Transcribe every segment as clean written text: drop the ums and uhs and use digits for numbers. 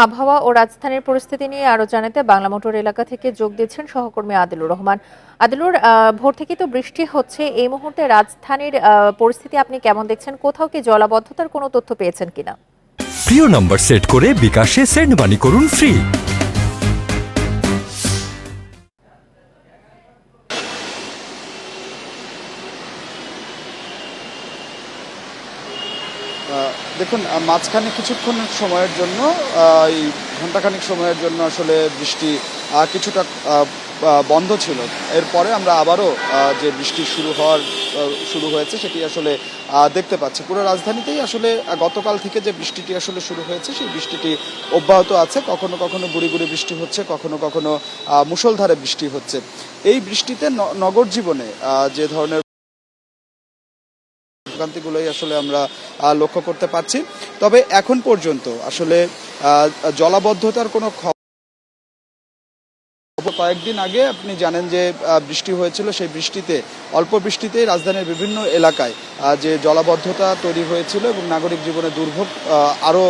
আবহাওয়া ও রাজধানীর পরিস্থিতি নিয়ে আরো জানাতে বাংলা মোটর এলাকা থেকে যোগ দিচ্ছেন সহকর্মী আদিলুর রহমান। আদিলুর, ভোর থেকে তো বৃষ্টি হচ্ছে, এই মুহূর্তে রাজধানীর পরিস্থিতি আপনি কেমন দেখছেন? কোথাও কি জলাবদ্ধতার কোনো তথ্য পেয়েছেন কিনা? প্রিয় নম্বর সেট করে বিকাশে সেন্ড মানি করুন ফ্রি। দেখুন, মাঝখানে কিছুক্ষণ সময়ের জন্য এই ঘণ্টাখানিক সময়ের জন্য আসলে বৃষ্টি কিছুটা বন্ধ ছিল। এরপরে আমরা আবারও যে বৃষ্টি শুরু হয়েছে সেটি আসলে দেখতে পাচ্ছি। পুরো রাজধানীতেই আসলে গতকাল থেকে যে বৃষ্টিটি আসলে শুরু হয়েছে সেই বৃষ্টিটি অব্যাহত আছে। কখনো কখনো গুঁড়ি গুঁড়ি বৃষ্টি হচ্ছে, কখনো কখনো মুষলধারে বৃষ্টি হচ্ছে। এই বৃষ্টিতে নগর জীবনে যে ধরনের ভোগান্তিগুলোই আসলে আমরা লক্ষ্য করতে পারছি। তবে এখন পর্যন্ত আসলে জলাবদ্ধতার কোনো খবর, কয়েকদিন আগে আপনি জানেন যে বৃষ্টি হয়েছিল, সেই বৃষ্টিতে অল্প বৃষ্টিতেই রাজধানীর বিভিন্ন এলাকায় যে জলাবদ্ধতা তৈরি হয়েছিল এবং নাগরিক জীবনে দুর্ভোগ আরও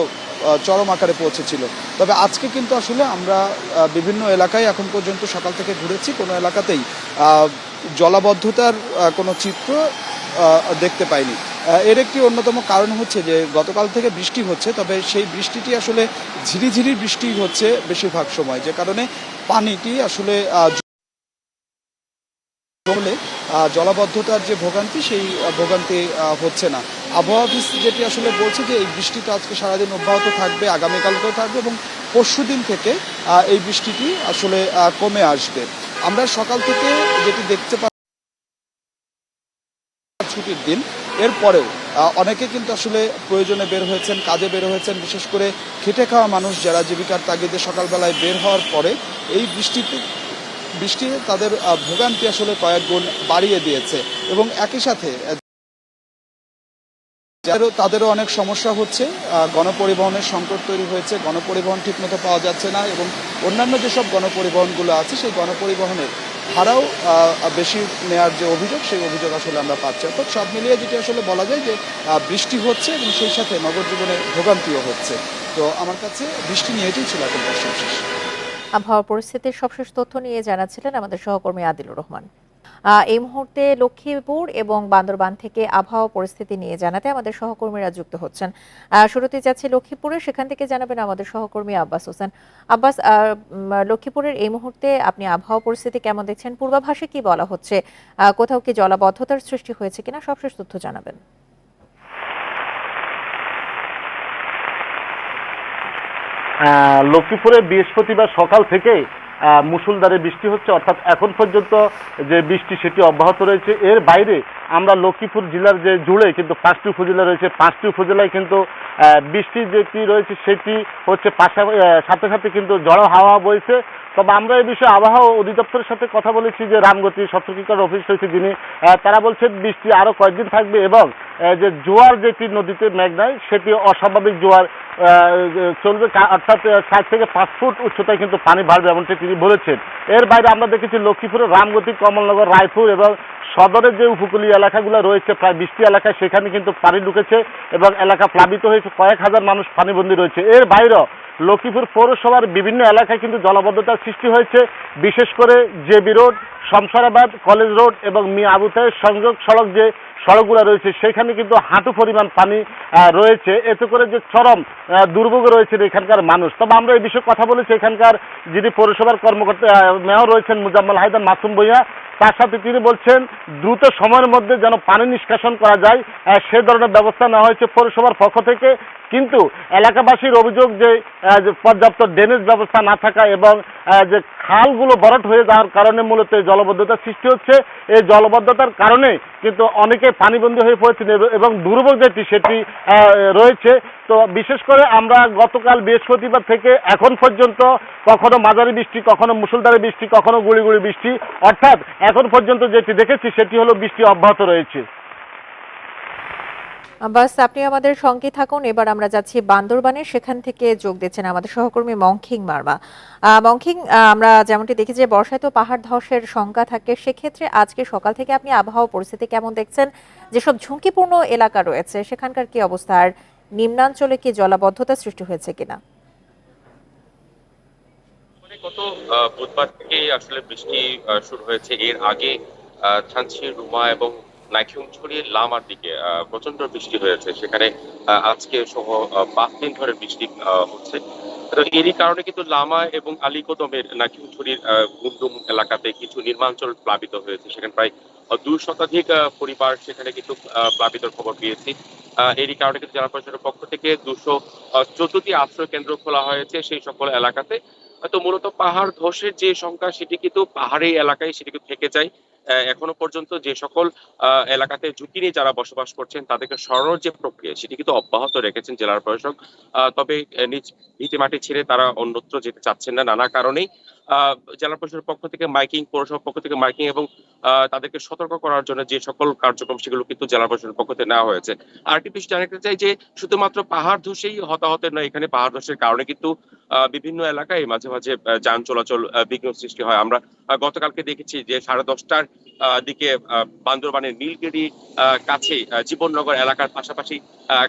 চরম আকারে পৌঁছেছিল। তবে আজকে কিন্তু আসলে আমরা বিভিন্ন এলাকায় এখন পর্যন্ত সকাল থেকে ঘুরেছি, কোনো এলাকাতেই জলাবদ্ধতার কোনো চিত্র দেখতে পাইনি। এর একটি অন্যতম কারণ হচ্ছে যে গতকাল থেকে বৃষ্টি হচ্ছে, তবে সেই বৃষ্টিটি আসলে ঝিরিঝিরি বৃষ্টি হচ্ছে বেশিরভাগ সময়, যে কারণে পানিটি আসলে জমলে জলাবদ্ধতার যে ভোগান্তি সেই ভোগান্তি হচ্ছে না। আবহাওয়া অফিস যেটি আসলে বলছে যে এই বৃষ্টি তো আজকে সারাদিন অব্যাহত থাকবে, আগামীকালকেও থাকবে এবং পরশুদিন থেকে এই বৃষ্টিটি আসলে কমে আসবে। আমরা সকাল থেকে যেটি দেখতে পাচ্ছি ছুটির দিন, এরপরেও অনেকে কিন্তু আসলে প্রয়োজনে বের হয়েছেন, কাজে বের হয়েছেন। বিশেষ করে খেটে খাওয়া মানুষ যারা জীবিকার তাগিদে সকালবেলায় বের হওয়ার পরে এই বৃষ্টি তাদের ভোগান্তি আসলে কয়েক গুণ বাড়িয়ে দিয়েছে এবং একই সাথে তাদেরও অনেক সমস্যা হচ্ছে। গণপরিবহনের সংকট তৈরি হয়েছে, গণপরিবহন ঠিকমতো পাওয়া যাচ্ছে না এবং অন্যান্য যেসব গণপরিবহনগুলো আছে সেই গণপরিবহনের ভাড়াও বেশি নেওয়ার যে অভিযোগ, সেই অভিযোগ আসলে আমরা পাচ্ছি। অর্থাৎ সব মিলিয়ে যেটি আসলে বলা যায় যে বৃষ্টি হচ্ছে এবং সেই সাথে নগর জীবনে ভোগান্তিও হচ্ছে। তো আমার কাছে বৃষ্টি নিয়ে এটাই ছিল এখন সবশেষ। আবহাওয়ার পরিস্থিতির সবশেষ তথ্য নিয়ে জানাচ্ছিলেন আমাদের সহকর্মী আদিলুর রহমান। এই মুহূর্তে লক্ষ্মীপুর এবং বান্দরবান থেকে আবহাওয়া পরিস্থিতি নিয়ে জানাতে আমাদের সহকর্মীরা যুক্ত হচ্ছেন। শুরুতে যাচ্ছি লক্ষ্মীপুরে, সেখান থেকে জানাবেন আমাদের সহকর্মী আব্বাস হোসেন। আব্বাস, লক্ষ্মীপুরের এই মুহূর্তে আপনি আবহাওয়া পরিস্থিতি কেমন দেখছেন? পূর্বাভাসে কি বলা হচ্ছে? কোথাও কি জলাবদ্ধতার সৃষ্টি হয়েছে কিনা সবশেষ তথ্য জানাবেন। লক্ষ্মীপুরে বৃহস্পতিবার সকাল থেকে মুষলধারে বৃষ্টি হচ্ছে, অর্থাৎ এখন পর্যন্ত যে বৃষ্টি সেটি অব্যাহত রয়েছে। এর বাইরে আমরা লক্ষ্মীপুর জেলার যে জুড়ে কিন্তু 5টি উপজেলা রয়েছে, 5টি উপজেলায় কিন্তু বৃষ্টি যেটি রয়েছে সেটি হচ্ছে সাথে সাথে কিন্তু ঝড়ো হাওয়া বইছে। তবে আমরা এই বিষয়ে আবহাওয়া অধিদপ্তরের সাথে কথা বলেছি, যে রামগতি সতর্কীকরণ অফিস রয়েছে যিনি, তারা বলছেন বৃষ্টি আরো কয়েকদিন থাকবে এবং যে জোয়ার যেটি নদীতে মেঘনায় সেটি অস্বাভাবিক জোয়ার চলবে, অর্থাৎ 4 থেকে 5 ফুট উচ্চতায় কিন্তু পানি বাড়বে এমনটি তিনি বলেছেন। এর বাইরে আমরা দেখেছি লক্ষ্মীপুরের রামগতি, কমলনগর, রায়পুর এবং সদরের যে উপকূলীয় এলাকাগুলো রয়েছে প্রায় 20টি এলাকায় সেখানে কিন্তু পানি ঢুকেছে এবং এলাকা প্লাবিত হয়েছে, কয়েক হাজার মানুষ পানিবন্দী রয়েছে। এর বাইরেও লক্ষ্মীপুর পৌরসভার বিভিন্ন এলাকায় কিন্তু জলাবদ্ধতার সৃষ্টি হয়েছে, বিশেষ করে জেবি রোড, শমশারাবাদ, কলেজ রোড এবং মিয়া আবু তাহের সংযোগ সড়ক যে সড়কগুলো রয়েছে সেখানে কিন্তু হাঁটু পরিমাণ পানি রয়েছে। এতে করে যে চরম দুর্ভোগে রয়েছে এখানকার মানুষ। তবে আমরা এই বিষয়ে কথা বলেছি এখানকার যিনি পৌরসভার কর্মকর্তা মেয়র রয়েছেন মুজাম্মেল হায়দার মাসুম ভূঁইয়া, তার সাথে তিনি বলছেন দ্রুত সময়ের মধ্যে যেন পানি নিষ্কাশন করা যায় সে ধরনের ব্যবস্থা নেওয়া হয়েছে পৌরসভার পক্ষ থেকে। কিন্তু এলাকাবাসীর অভিযোগ যে পর্যাপ্ত ড্রেনেজ ব্যবস্থা না থাকা এবং যে খালগুলো ভরাট হয়ে যাওয়ার কারণে মূলত জলাবদ্ধতার সৃষ্টি হচ্ছে। এই জলাবদ্ধতার কারণে কিন্তু অনেকে পানিবন্দী হয়ে পড়েছেন এবং দুর্ভোগ যেটি সেটি রয়েছে। তো বিশেষ করে আমরা গতকাল বৃহস্পতিবার থেকে এখন পর্যন্ত কখনো মাঝারি বৃষ্টি, কখনো মুষলধারে বৃষ্টি, কখনো গুঁড়ি গুঁড়ি বৃষ্টি, অর্থাৎ এখন পর্যন্ত যেটি দেখেছি সেটি হলো বৃষ্টি অব্যাহত রয়েছে। বাস, আপনি আমাদের সঙ্গে থাকুন। এবার আমরা যাচ্ছি বান্দরবানে, সেখান থেকে যোগ দিচ্ছেন আমাদের সহকর্মী মংখিং মারমা। মংখিং, আমরা যেমনটি দেখি যে বর্ষায় তো পাহাড় ধসের শঙ্কা থাকে, সেক্ষেত্রে আজকে সকাল থেকে আপনি আবহাওয়া পরিস্থিতি কেমন দেখছেন? যেসব ঝুঁকিপূর্ণ এলাকা রয়েছে সেখানকার কি অবস্থা, আর নিম্নাঞ্চলে কি জলাবদ্ধতা সৃষ্টি হয়েছে কিনা? গত বুধবার থেকেই আসলে বৃষ্টি শুরু হয়েছে। এর আগে থানচি, রুমা এবং নাইক্ষ্যংছড়ি, লামার দিকে প্রচন্ড বৃষ্টি হয়েছে। সেখানে আজকে সহ ৫ দিন ধরে বৃষ্টি হচ্ছে। তো এরই কারণে কিন্তু লামা এবং আলীকদমের নাইক্ষ্যংছড়ির গুমডুম এলাকাতে কিছু নির্মাঞ্চল প্লাবিত হয়েছে। সেখানে প্রায় ২ শতাধিক পরিবার সেখানে কিন্তু প্লাবিতর খবর পেয়েছি। এরই কারণে কিন্তু জেলা পরিষদের পক্ষ থেকে ২১৪টি আশ্রয় কেন্দ্র খোলা হয়েছে সেই সকল এলাকাতে। তো মূলত পাহাড় ধসের যে সংখ্যা সেটি কিন্তু পাহাড়ি এলাকায় সেটি কিন্তু থেকে যায়। এখনো পর্যন্ত যে সকল এলাকাতে ঝুঁকি নিয়ে যারা বসবাস করছেন তাদেরকে সরানোর যে প্রক্রিয়া সেটি কিন্তু অব্যাহত রেখেছেন জেলার প্রশাসক। তবে নিজ ভিটেমাটি ছেড়ে তারা অন্যত্র যেতে চাচ্ছেন না নানা কারণেই। জেলা পরিষদের পক্ষ থেকে মাইকিং, পৌরসভার পক্ষ থেকে মাইকিং এবং তাদেরকে সতর্ক করার জন্য যে সকল কার্যক্রম সেগুলো কিন্তু জেলা পরিষদের পক্ষ থেকে নেওয়া হয়েছে। আরেকটি বিষয় জানাতে চাই যে শুধুমাত্র পাহাড় ধসেই হতাহতের নয়, এখানে পাহাড় ধসের কারণে কিন্তু বিভিন্ন এলাকায় মাঝে মাঝে যান চলাচল বিঘ্ন সৃষ্টি হয়। আমরা গতকালকে দেখেছি যে 10:30টার দিকে বান্দরবানের নীলগিরি কাছে জীবননগর এলাকার পাশাপাশি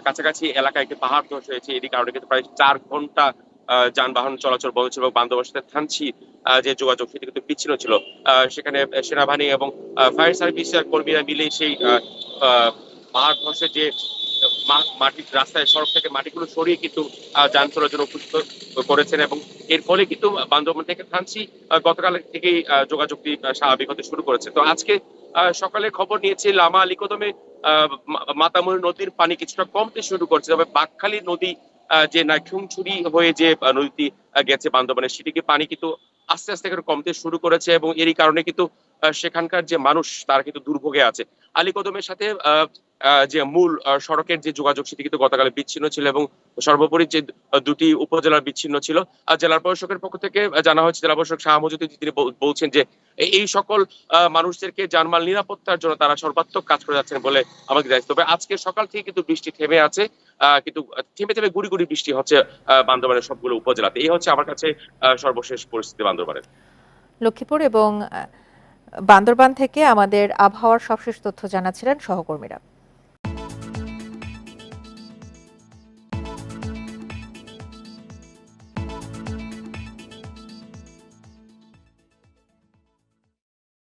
কাছাকাছি এলাকায় একটি পাহাড় ধস হয়েছে। এর কারণে কিন্তু প্রায় ৪ ঘন্টা যানবাহন চলাচল বন্ধ ছিল এবং বান্দরবানের সাথে থানচি যে যোগাযোগ সেটি কিন্তু বিচ্ছিন্ন ছিল। সেখানে সেনাবাহিনী এবং ফায়ার সার্ভিস কর্মীরা মিলে সেই পাহাড় ধসের যে মাটির রাস্তায় সড়ক থেকে মাটিগুলো সরিয়ে কিন্তু যান চলাচল উপযুক্ত করেছেন এবং এর ফলে কিন্তু বান্দরবান থেকে থানচি গতকাল থেকেই যোগাযোগটি স্বাভাবিক হতে শুরু করেছে। তো আজকে সকালে খবর নিয়েছি লামা আলীকদমে মাতামুহুরী নদীর পানি কিছুটা কমতে শুরু করছে, তবে বাঁকখালী নদী যে নাইক্ষ্যংছড়ি হয়ে যে নদীটি গেছে বান্দরবানে সেটিকে পানি কিন্তু আস্তে আস্তে করে কমতে শুরু করেছে এবং এরই কারণে কিন্তু সেখানকার যে মানুষ তারা কিন্তু দুর্ভোগে আছে। আলীকদমের সাথে যে মূল সড়কের যে যোগাযোগ সেটি কিন্তু গতকালে বিচ্ছিন্ন ছিল এবং সর্বোপরি যে দুটি উপজেলার বিচ্ছিন্ন ছিল। জেলার প্রশাসকের পক্ষ থেকে জানা হয়েছে, জেলা প্রশাসক শাহ মজিদ তিনি বলছেন যে এই সকল মানুষদেরকে জানমাল নিরাপত্তার জন্য তারা সর্বাত্মক কাজ করে যাচ্ছেন বলে আমাকে জানিয়েছে। তবে আজকে সকাল থেকে কিন্তু বৃষ্টি থেমে আছে, কিন্তু থেমে থেমে গুড়ি গুড়ি বৃষ্টি হচ্ছে বান্দরবানের সবগুলো উপজেলাতে। এই হচ্ছে আমার কাছে সর্বশেষ পরিস্থিতি বান্দরবানের। লক্ষ্মীপুর এবং বান্দরবান থেকে আমাদের আবহাওয়ার সবশেষ তথ্য জানাচ্ছিলেন সহকর্মীরা।